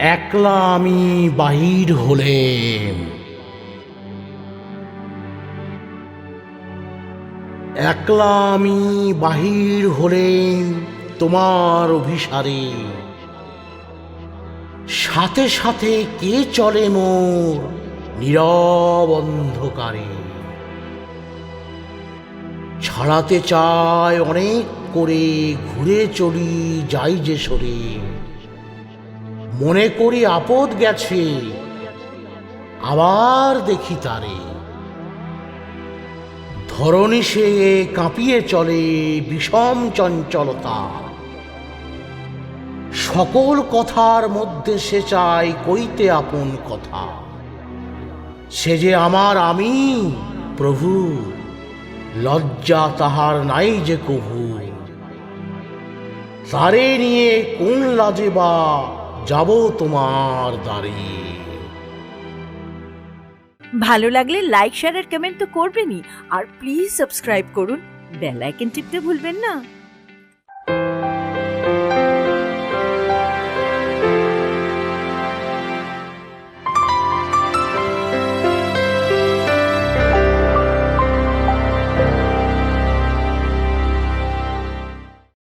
একলা আমি বাহির হলেম, একলা আমি বাহির হলেম তোমার অভিসারে। সাথে সাথে কে চলে মোর নীরব অন্ধকারে। ছাড়াতে চায় অনেক করে, ঘুরে চলি যাই যে সরে। মনে করি আপদ গেছে, আবার দেখি তারে। ধরণী সে কাঁপিয়ে চলে বিষম চঞ্চলতা। সকল কথার মধ্যে সে চায় কইতে আপন কথা। সে যে আমার আমি প্রভু, লজ্জা তাহার নাই যে কভু। তারে নিয়ে কোন লাজে বা যাব তোমার দ্বারে। ভালো লাগলে লাইক শেয়ার আর কমেন্ট তো করবেনই, আর প্লিজ সাবস্ক্রাইব করুন, বেল আইকন টিপতে ভুলবেন না।